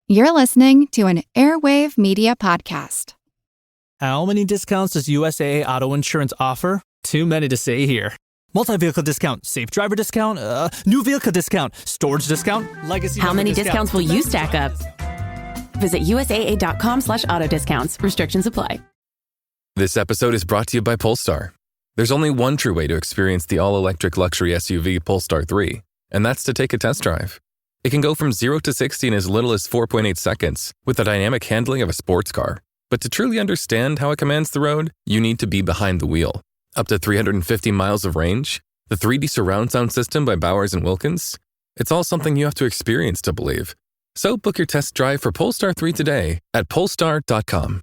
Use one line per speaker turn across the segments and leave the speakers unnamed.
You're listening to an Airwave Media Podcast.
How many discounts does USAA Auto Insurance offer? Too many to say here. Multi-vehicle discount, safe driver discount, new vehicle discount, storage discount, legacy.
How many discounts will you stack up? Visit USAA.com/auto discounts. Restrictions apply.
This episode is brought to you by Polestar. There's only one true way to experience the all-electric luxury SUV Polestar 3, and that's to take a test drive. It can go from 0 to 60 in as little as 4.8 seconds with the dynamic handling of a sports car. But to truly understand how it commands the road, you need to be behind the wheel. Up to 350 miles of range, the 3D surround sound system by Bowers & Wilkins. It's all something you have to experience to believe. So book your test drive for Polestar 3 today at polestar.com.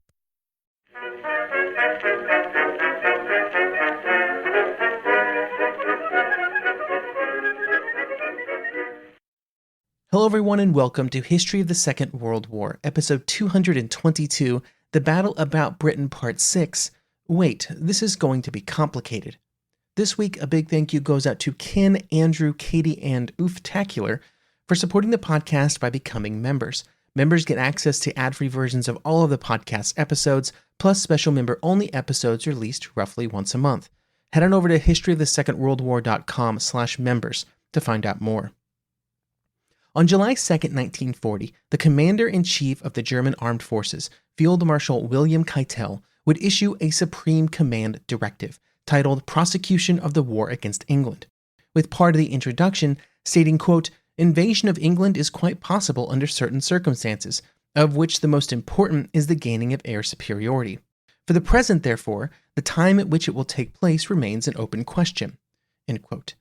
Hello everyone and welcome to History of the Second World War, episode 222, The Battle About Britain Part 6. Wait, this is going to be complicated. This week, a big thank you goes out to Ken, Andrew, Katie, and Ooftacular for supporting the podcast by becoming members. Members get access to ad-free versions of all of the podcast episodes, plus special member-only episodes released roughly once a month. Head on over to historyofthesecondworldwar.com/members to find out more. On July 2, 1940, the Commander-in-Chief of the German Armed Forces, Field Marshal William Keitel, would issue a Supreme Command Directive titled Prosecution of the War Against England, with part of the introduction stating, quote, "Invasion of England is quite possible under certain circumstances, of which the most important is the gaining of air superiority. For the present, therefore, the time at which it will take place remains an open question." End quote.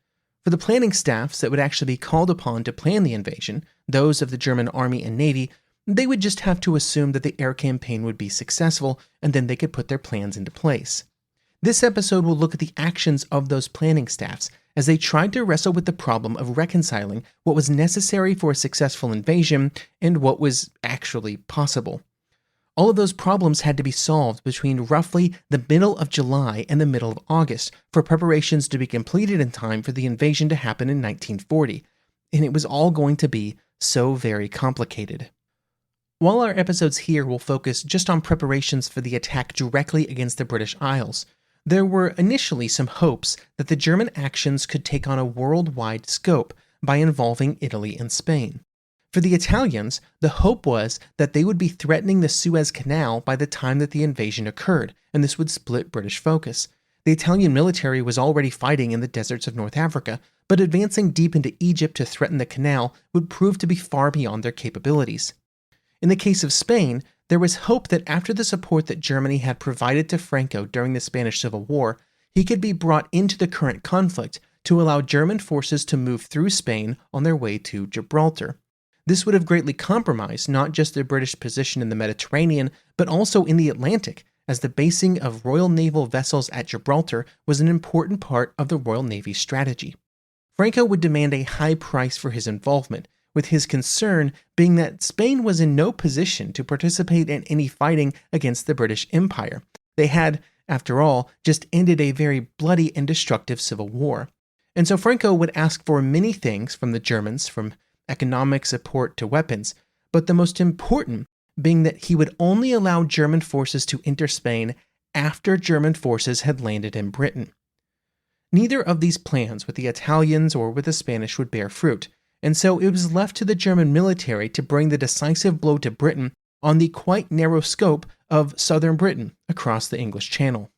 For the planning staffs that would actually be called upon to plan the invasion, those of the German Army and Navy, they would just have to assume that the air campaign would be successful, and then they could put their plans into place. This episode will look at the actions of those planning staffs as they tried to wrestle with the problem of reconciling what was necessary for a successful invasion and what was actually possible. All of those problems had to be solved between roughly the middle of July and the middle of August for preparations to be completed in time for the invasion to happen in 1940, and it was all going to be so very complicated. While our episodes here will focus just on preparations for the attack directly against the British Isles, there were initially some hopes that the German actions could take on a worldwide scope by involving Italy and Spain. For the Italians, the hope was that they would be threatening the Suez Canal by the time that the invasion occurred, and this would split British focus. The Italian military was already fighting in the deserts of North Africa, but advancing deep into Egypt to threaten the canal would prove to be far beyond their capabilities. In the case of Spain, there was hope that after the support that Germany had provided to Franco during the Spanish Civil War, he could be brought into the current conflict to allow German forces to move through Spain on their way to Gibraltar. This would have greatly compromised not just the British position in the Mediterranean, but also in the Atlantic, as the basing of Royal Naval vessels at Gibraltar was an important part of the Royal Navy's strategy. Franco would demand a high price for his involvement, with his concern being that Spain was in no position to participate in any fighting against the British Empire. They had, after all, just ended a very bloody and destructive civil war. And so Franco would ask for many things from the Germans, from economic support to weapons, but the most important being that he would only allow German forces to enter Spain after German forces had landed in Britain. Neither of these plans with the Italians or with the Spanish would bear fruit, and so it was left to the German military to bring the decisive blow to Britain on the quite narrow scope of southern Britain across the English Channel.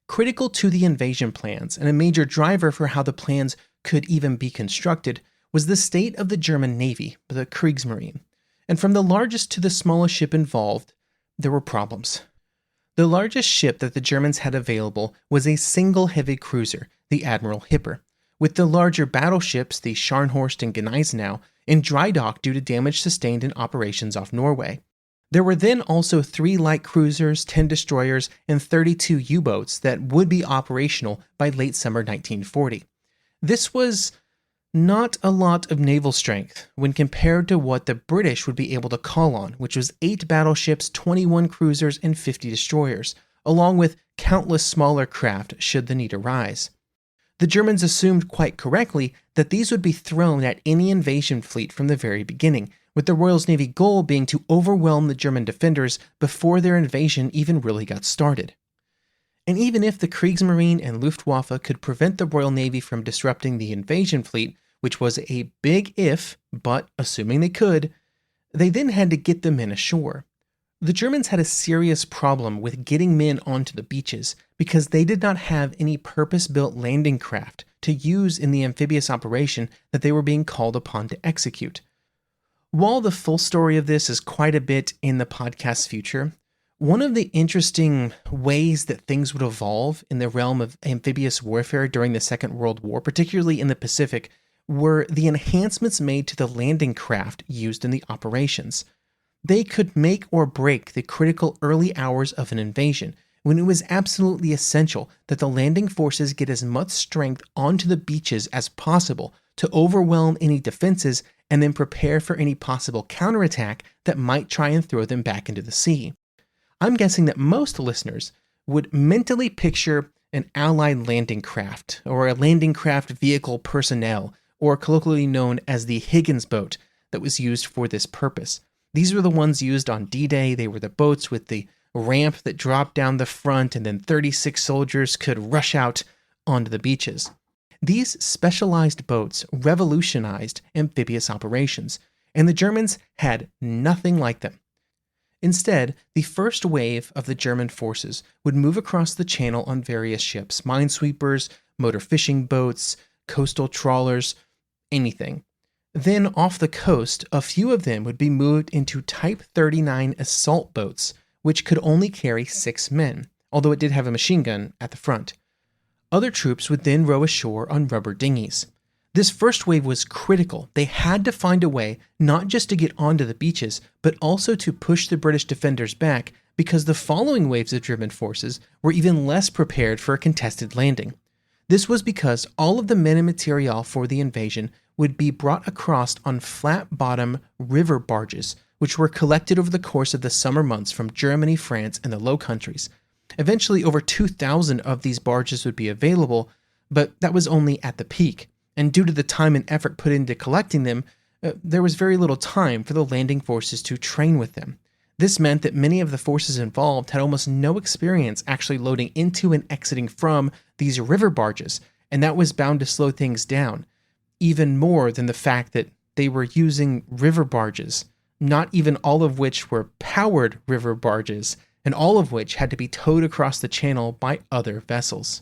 Critical to the invasion plans, and a major driver for how the plans could even be constructed, was the state of the German Navy, the Kriegsmarine. And from the largest to the smallest ship involved, there were problems. The largest ship that the Germans had available was a single heavy cruiser, the Admiral Hipper, with the larger battleships, the Scharnhorst and Gneisenau, in dry dock due to damage sustained in operations off Norway. There were then also 3 light cruisers, 10 destroyers, and 32 U-boats that would be operational by late summer 1940. This was not a lot of naval strength when compared to what the British would be able to call on, which was 8 battleships, 21 cruisers, and 50 destroyers, along with countless smaller craft should the need arise. The Germans assumed quite correctly that these would be thrown at any invasion fleet from the very beginning, with the Royal Navy goal being to overwhelm the German defenders before their invasion even really got started. And even if the Kriegsmarine and Luftwaffe could prevent the Royal Navy from disrupting the invasion fleet, which was a big if, but assuming they could, they then had to get the men ashore. The Germans had a serious problem with getting men onto the beaches because they did not have any purpose-built landing craft to use in the amphibious operation that they were being called upon to execute. While the full story of this is quite a bit in the podcast's future, one of the interesting ways that things would evolve in the realm of amphibious warfare during the Second World War, particularly in the Pacific, were the enhancements made to the landing craft used in the operations. They could make or break the critical early hours of an invasion, when it was absolutely essential that the landing forces get as much strength onto the beaches as possible to overwhelm any defenses and then prepare for any possible counterattack that might try and throw them back into the sea. I'm guessing that most listeners would mentally picture an Allied landing craft, or a landing craft vehicle personnel, or colloquially known as the Higgins boat, that was used for this purpose. These were the ones used on D-Day. They were the boats with the ramp that dropped down the front, and then 36 soldiers could rush out onto the beaches. These specialized boats revolutionized amphibious operations, and the Germans had nothing like them. Instead, the first wave of the German forces would move across the channel on various ships, minesweepers, motor fishing boats, coastal trawlers, anything. Then off the coast, a few of them would be moved into Type 39 assault boats, which could only carry 6 men, although it did have a machine gun at the front. Other troops would then row ashore on rubber dinghies. This first wave was critical. They had to find a way not just to get onto the beaches, but also to push the British defenders back, because the following waves of German forces were even less prepared for a contested landing. This was because all of the men and material for the invasion would be brought across on flat-bottom river barges, which were collected over the course of the summer months from Germany, France, and the Low Countries. Eventually, over 2,000 of these barges would be available, but that was only at the peak. And due to the time and effort put into collecting them, there was very little time for the landing forces to train with them. This meant that many of the forces involved had almost no experience actually loading into and exiting from these river barges, and that was bound to slow things down, even more than the fact that they were using river barges, not even all of which were powered river barges, and all of which had to be towed across the channel by other vessels.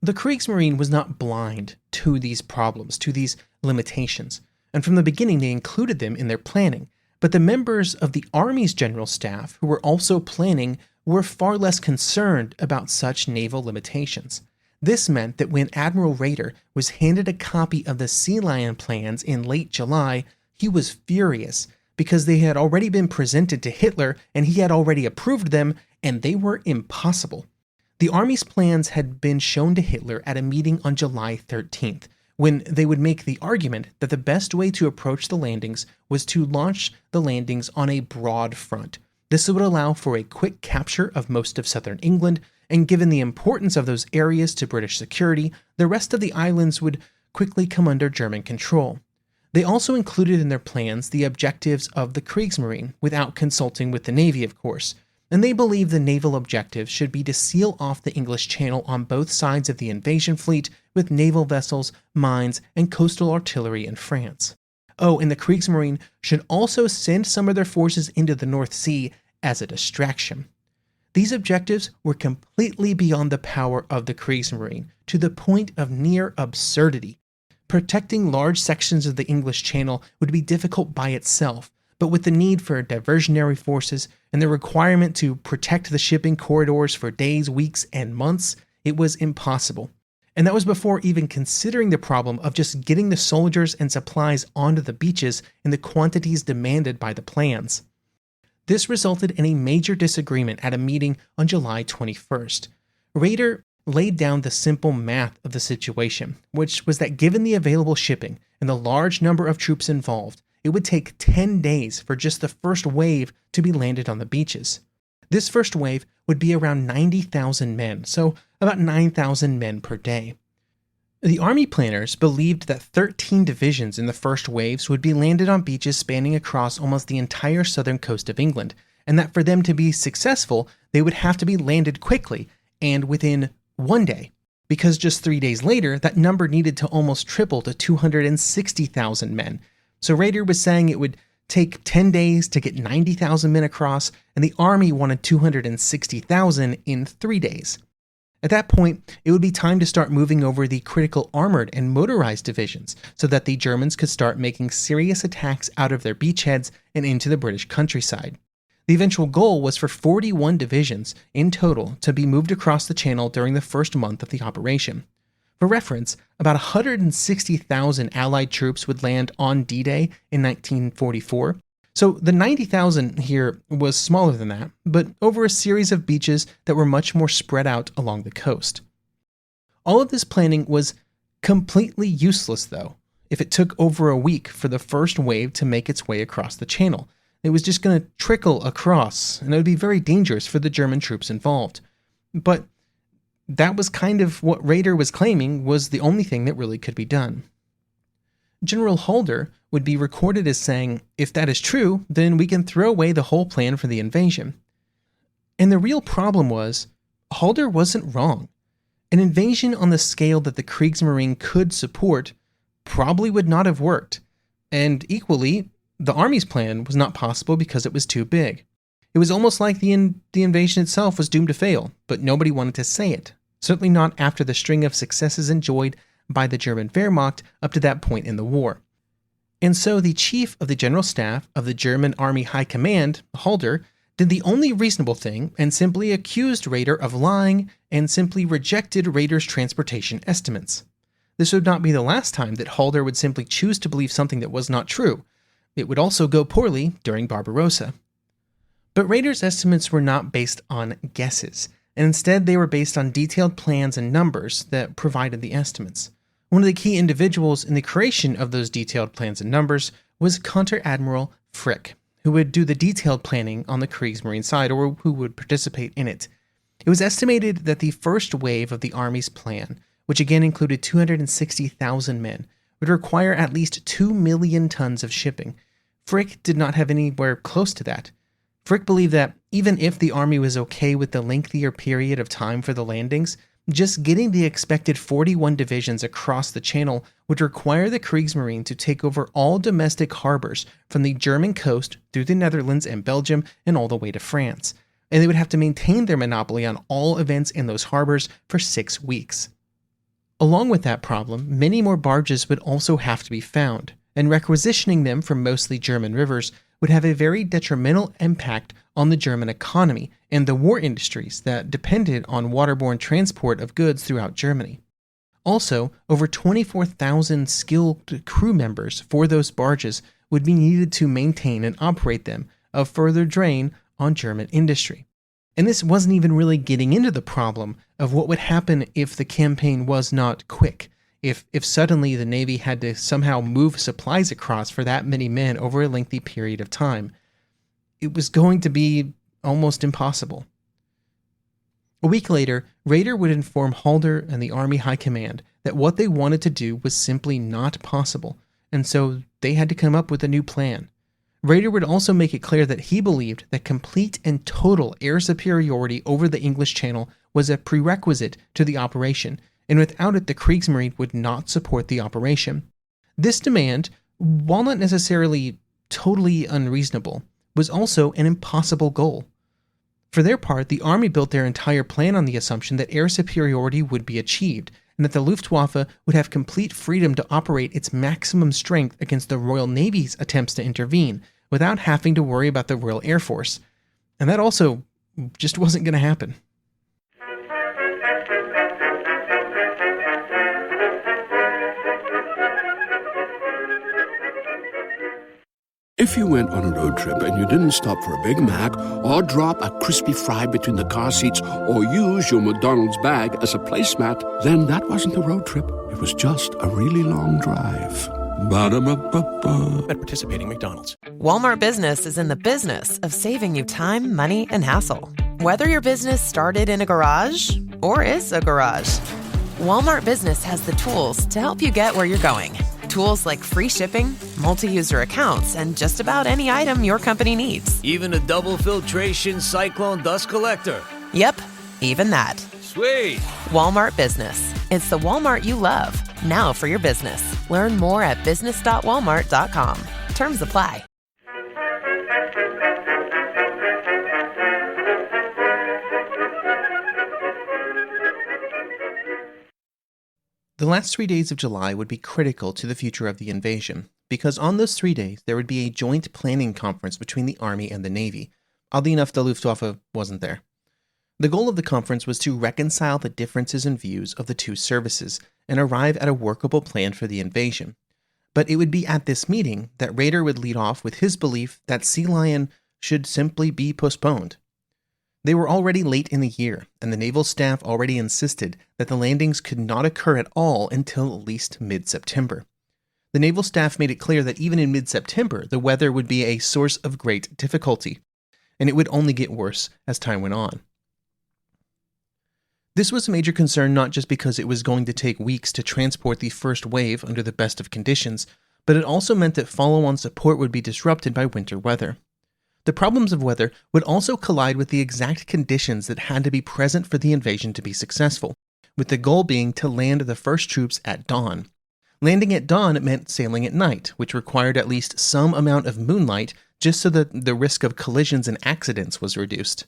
The Kriegsmarine was not blind to these problems, to these limitations, and from the beginning they included them in their planning. But the members of the Army's general staff, who were also planning, were far less concerned about such naval limitations. This meant that when Admiral Raeder was handed a copy of the Sea Lion plans in late July, he was furious because they had already been presented to Hitler and he had already approved them, and they were impossible. The Army's plans had been shown to Hitler at a meeting on July 13th, when they would make the argument that the best way to approach the landings was to launch the landings on a broad front. This would allow for a quick capture of most of southern England, and given the importance of those areas to British security, the rest of the islands would quickly come under German control. They also included in their plans the objectives of the Kriegsmarine, without consulting with the Navy, of course. And they believed the naval objectives should be to seal off the English Channel on both sides of the invasion fleet with naval vessels, mines, and coastal artillery in France. Oh, and the Kriegsmarine should also send some of their forces into the North Sea as a distraction. These objectives were completely beyond the power of the Kriegsmarine, to the point of near absurdity. Protecting large sections of the English Channel would be difficult by itself, but with the need for diversionary forces and the requirement to protect the shipping corridors for days, weeks, and months, it was impossible. And that was before even considering the problem of just getting the soldiers and supplies onto the beaches in the quantities demanded by the plans. This resulted in a major disagreement at a meeting on July 21st. Raeder laid down the simple math of the situation, which was that given the available shipping and the large number of troops involved, it would take 10 days for just the first wave to be landed on the beaches. This first wave would be around 90,000 men, so about 9,000 men per day. The Army planners believed that 13 divisions in the first waves would be landed on beaches spanning across almost the entire southern coast of England, and that for them to be successful, they would have to be landed quickly and within one day, because just 3 days later, that number needed to almost triple to 260,000 men. So Rader was saying it would take 10 days to get 90,000 men across, and the Army wanted 260,000 in 3 days. At that point, it would be time to start moving over the critical armored and motorized divisions so that the Germans could start making serious attacks out of their beachheads and into the British countryside. The eventual goal was for 41 divisions in total to be moved across the Channel during the first month of the operation. For reference, about 160,000 Allied troops would land on D-Day in 1944. So the 90,000 here was smaller than that, but over a series of beaches that were much more spread out along the coast. All of this planning was completely useless, though, if it took over a week for the first wave to make its way across the Channel. It was just going to trickle across, and it would be very dangerous for the German troops involved. But that was kind of what Rader was claiming was the only thing that really could be done. General Halder would be recorded as saying, "If that is true, then we can throw away the whole plan for the invasion." And the real problem was, Halder wasn't wrong. An invasion on the scale that the Kriegsmarine could support probably would not have worked. And equally, the Army's plan was not possible because it was too big. It was almost like the invasion itself was doomed to fail, but nobody wanted to say it. Certainly not after the string of successes enjoyed by the German Wehrmacht up to that point in the war. And so the chief of the General Staff of the German Army High Command, Halder, did the only reasonable thing and simply accused Rader of lying and simply rejected Rader's transportation estimates. This would not be the last time that Halder would simply choose to believe something that was not true. It would also go poorly during Barbarossa. But Rader's estimates were not based on guesses, and instead they were based on detailed plans and numbers that provided the estimates. One of the key individuals in the creation of those detailed plans and numbers was Conter-Admiral Frick, who would do the detailed planning on the Kriegsmarine side, or who would participate in it. It was estimated that the first wave of the Army's plan, which again included 260,000 men, would require at least 2 million tons of shipping. Frick did not have anywhere close to that. Frick believed that even if the Army was okay with the lengthier period of time for the landings, just getting the expected 41 divisions across the Channel would require the Kriegsmarine to take over all domestic harbors from the German coast through the Netherlands and Belgium and all the way to France. And they would have to maintain their monopoly on all events in those harbors for 6 weeks. Along with that problem, many more barges would also have to be found, and requisitioning them from mostly German rivers would have a very detrimental impact on the German economy and the war industries that depended on waterborne transport of goods throughout Germany. Also, over 24,000 skilled crew members for those barges would be needed to maintain and operate them, a further drain on German industry. And this wasn't even really getting into the problem of what would happen if the campaign was not quick, if suddenly the Navy had to somehow move supplies across for that many men over a lengthy period of time. It was going to be almost impossible. A week later, Rader would inform Halder and the Army High Command that what they wanted to do was simply not possible, and so they had to come up with a new plan. Rader would also make it clear that he believed that complete and total air superiority over the English Channel was a prerequisite to the operation, and without it the Kriegsmarine would not support the operation. This demand, while not necessarily totally unreasonable, was also an impossible goal. For their part, the Army built their entire plan on the assumption that air superiority would be achieved, and that the Luftwaffe would have complete freedom to operate its maximum strength against the Royal Navy's attempts to intervene, without having to worry about the Royal Air Force. And that also just wasn't going to happen.
If you went on a road trip and you didn't stop for a Big Mac or drop a crispy fry between the car seats or use your McDonald's bag as a placemat, then that wasn't a road trip. It was just a really long drive. Ba-da-ba-ba-ba.
At participating McDonald's.
Walmart Business is in the business of saving you time, money, and hassle. Whether your business started in a garage or is a garage, Walmart Business has the tools to help you get where you're going. Tools like free shipping, multi-user accounts, and just about any item your company needs.
Even a double filtration cyclone dust collector.
Yep, even that.
Sweet.
Walmart Business. It's the Walmart you love. Now for your business. Learn more at business.walmart.com. Terms apply.
The last 3 days of July would be critical to the future of the invasion, because on those 3 days there would be a joint planning conference between the Army and the Navy. Oddly enough, the Luftwaffe wasn't there. The goal of the conference was to reconcile the differences in views of the two services and arrive at a workable plan for the invasion. But it would be at this meeting that Rader would lead off with his belief that Sea Lion should simply be postponed. They were already late in the year, and the naval staff already insisted that the landings could not occur at all until at least mid-September. The naval staff made it clear that even in mid-September, the weather would be a source of great difficulty, and it would only get worse as time went on. This was a major concern not just because it was going to take weeks to transport the first wave under the best of conditions, but it also meant that follow-on support would be disrupted by winter weather. The problems of weather would also collide with the exact conditions that had to be present for the invasion to be successful, with the goal being to land the first troops at dawn. Landing at dawn meant sailing at night, which required at least some amount of moonlight just so that the risk of collisions and accidents was reduced.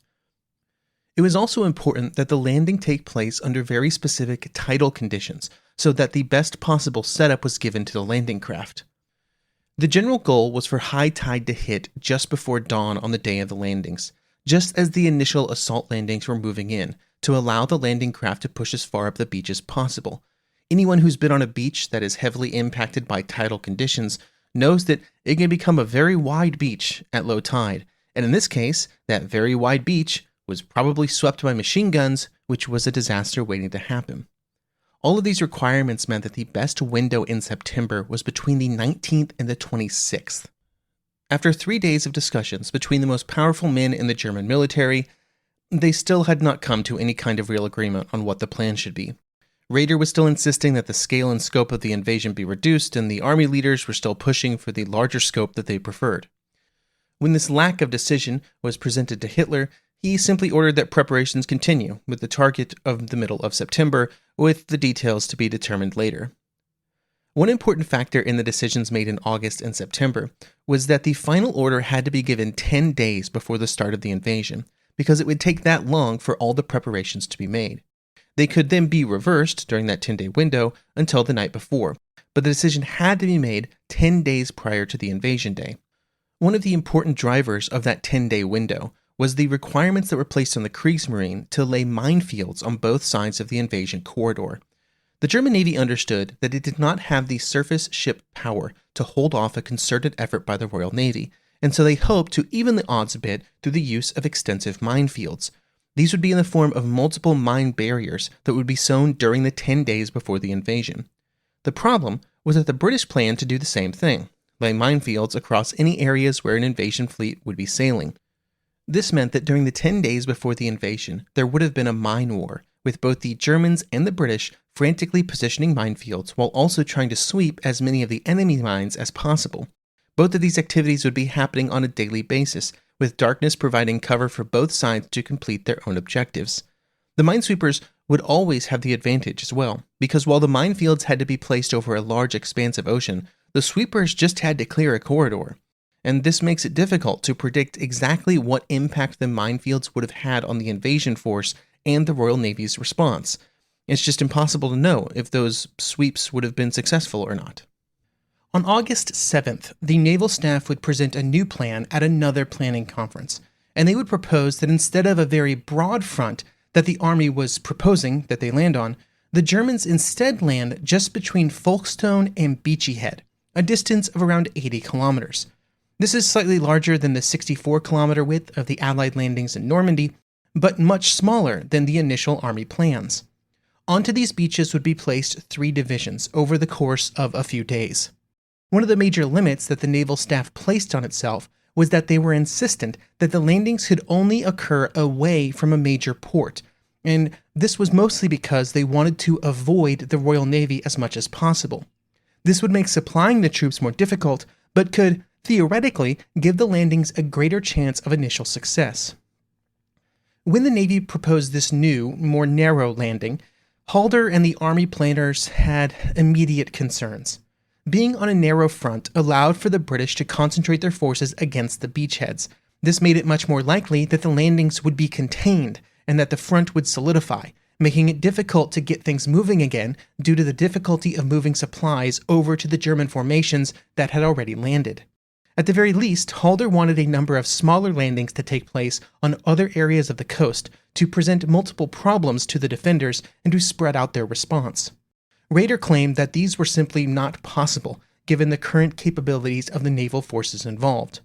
It was also important that the landing take place under very specific tidal conditions, so that the best possible setup was given to the landing craft. The general goal was for high tide to hit just before dawn on the day of the landings, just as the initial assault landings were moving in, to allow the landing craft to push as far up the beach as possible. Anyone who's been on a beach that is heavily impacted by tidal conditions knows that it can become a very wide beach at low tide, and in this case, that very wide beach was probably swept by machine guns, which was a disaster waiting to happen. All of these requirements meant that the best window in September was between the 19th and the 26th. After 3 days of discussions between the most powerful men in the German military, they still had not come to any kind of real agreement on what the plan should be. Rader was still insisting that the scale and scope of the invasion be reduced, and the army leaders were still pushing for the larger scope that they preferred. When this lack of decision was presented to Hitler, he simply ordered that preparations continue, with the target of the middle of September, with the details to be determined later. One important factor in the decisions made in August and September was that the final order had to be given 10 days before the start of the invasion, because it would take that long for all the preparations to be made. They could then be reversed during that 10-day window until the night before, but the decision had to be made 10 days prior to the invasion day. One of the important drivers of that 10-day window was the requirements that were placed on the Kriegsmarine to lay minefields on both sides of the invasion corridor. The German Navy understood that it did not have the surface ship power to hold off a concerted effort by the Royal Navy, and so they hoped to even the odds a bit through the use of extensive minefields. These would be in the form of multiple mine barriers that would be sown during the 10 days before the invasion. The problem was that the British planned to do the same thing, lay minefields across any areas where an invasion fleet would be sailing. This meant that during the 10 days before the invasion, there would have been a mine war, with both the Germans and the British frantically positioning minefields while also trying to sweep as many of the enemy mines as possible. Both of these activities would be happening on a daily basis, with darkness providing cover for both sides to complete their own objectives. The minesweepers would always have the advantage as well, because while the minefields had to be placed over a large expanse of ocean, the sweepers just had to clear a corridor. And this makes it difficult to predict exactly what impact the minefields would have had on the invasion force and the Royal Navy's response. It's just impossible to know if those sweeps would have been successful or not. On August 7th, the naval staff would present a new plan at another planning conference, and they would propose that instead of a very broad front that the Army was proposing that they land on, the Germans instead land just between Folkestone and Beachy Head, a distance of around 80 kilometers. This is slightly larger than the 64-kilometer width of the Allied landings in Normandy, but much smaller than the initial Army plans. Onto these beaches would be placed 3 divisions over the course of a few days. One of the major limits that the naval staff placed on itself was that they were insistent that the landings could only occur away from a major port, and this was mostly because they wanted to avoid the Royal Navy as much as possible. This would make supplying the troops more difficult, but could, theoretically, give the landings a greater chance of initial success. When the Navy proposed this new, more narrow landing, Halder and the Army planners had immediate concerns. Being on a narrow front allowed for the British to concentrate their forces against the beachheads. This made it much more likely that the landings would be contained and that the front would solidify, making it difficult to get things moving again due to the difficulty of moving supplies over to the German formations that had already landed. At the very least, Halder wanted a number of smaller landings to take place on other areas of the coast to present multiple problems to the defenders and to spread out their response. Raeder claimed that these were simply not possible, given the current capabilities of the naval forces involved.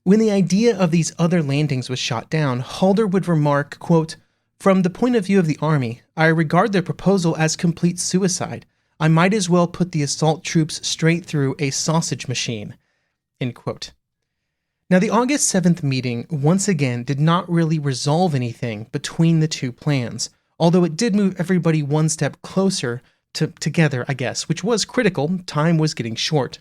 When the idea of these other landings was shot down, Halder would remark, quote, "From the point of view of the Army, I regard their proposal as complete suicide. I might as well put the assault troops straight through a sausage machine." End quote. Now, the August 7th meeting once again did not really resolve anything between the two plans, although it did move everybody one step closer together, I guess, which was critical. Time was getting short.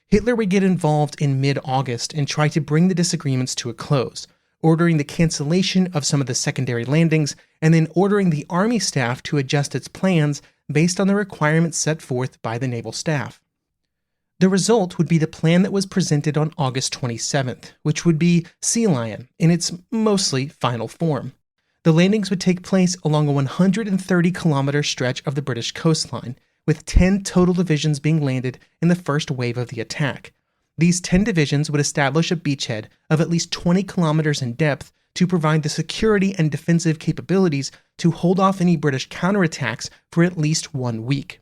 Hitler would get involved in mid-August and try to bring the disagreements to a close, ordering the cancellation of some of the secondary landings and then ordering the Army staff to adjust its plans based on the requirements set forth by the naval staff. The result would be the plan that was presented on August 27th, which would be Sea Lion in its mostly final form. The landings would take place along a 130-kilometer stretch of the British coastline, with 10 total divisions being landed in the first wave of the attack. These 10 divisions would establish a beachhead of at least 20 kilometers in depth to provide the security and defensive capabilities to hold off any British counterattacks for at least 1 week.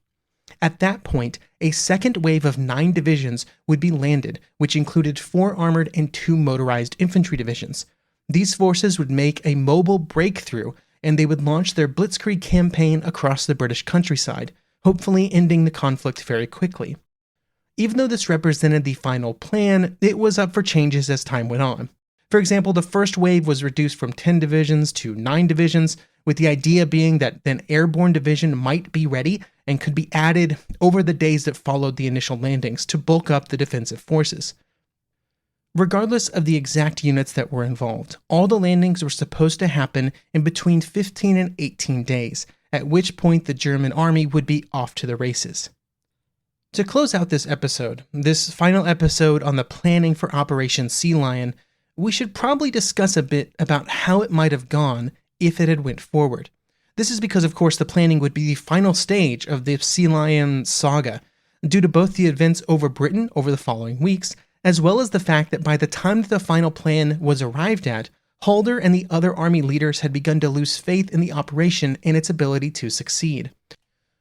At that point, a second wave of 9 divisions would be landed, which included 4 armored and 2 motorized infantry divisions. These forces would make a mobile breakthrough, and they would launch their blitzkrieg campaign across the British countryside, hopefully ending the conflict very quickly. Even though this represented the final plan, it was up for changes as time went on. For example, the first wave was reduced from 10 divisions to 9 divisions, with the idea being that an airborne division might be ready and could be added over the days that followed the initial landings to bulk up the defensive forces. Regardless of the exact units that were involved, all the landings were supposed to happen in between 15 and 18 days, at which point the German army would be off to the races. To close out this episode, this final episode on the planning for Operation Sea Lion, we should probably discuss a bit about how it might have gone if it had went forward. This is because, of course, the planning would be the final stage of the Sea Lion saga, due to both the events over Britain over the following weeks, as well as the fact that by the time that the final plan was arrived at, Halder and the other army leaders had begun to lose faith in the operation and its ability to succeed.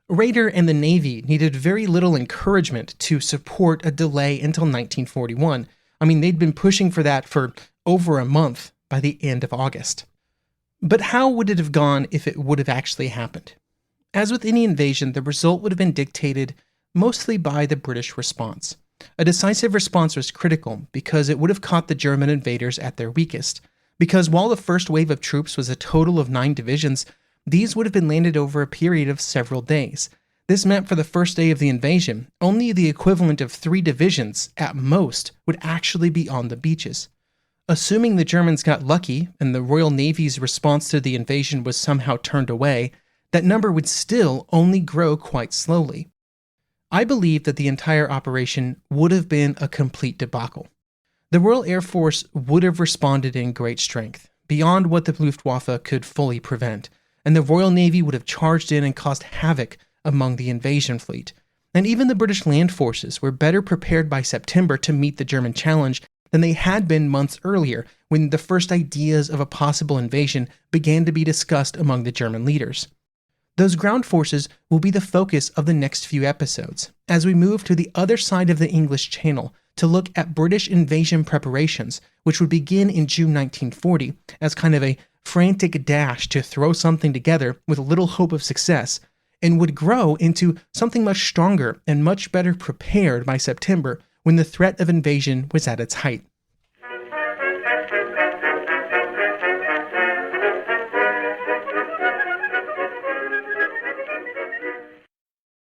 Raeder and the Navy needed very little encouragement to support a delay until 1941. I mean, they'd been pushing for that for over a month by the end of August. But how would it have gone if it would have actually happened? As with any invasion, the result would have been dictated mostly by the British response. A decisive response was critical because it would have caught the German invaders at their weakest. Because while the first wave of troops was a total of 9 divisions, these would have been landed over a period of several days. This meant for the first day of the invasion, only the equivalent of 3 divisions, at most, would actually be on the beaches. Assuming the Germans got lucky and the Royal Navy's response to the invasion was somehow turned away, that number would still only grow quite slowly. I believe that the entire operation would have been a complete debacle. The Royal Air Force would have responded in great strength, beyond what the Luftwaffe could fully prevent, and the Royal Navy would have charged in and caused havoc among the invasion fleet. And even the British land forces were better prepared by September to meet the German challenge than they had been months earlier when the first ideas of a possible invasion began to be discussed among the German leaders. Those ground forces will be the focus of the next few episodes, as we move to the other side of the English Channel to look at British invasion preparations, which would begin in June 1940 as kind of a frantic dash to throw something together with little hope of success, and would grow into something much stronger and much better prepared by September when the threat of invasion was at its height.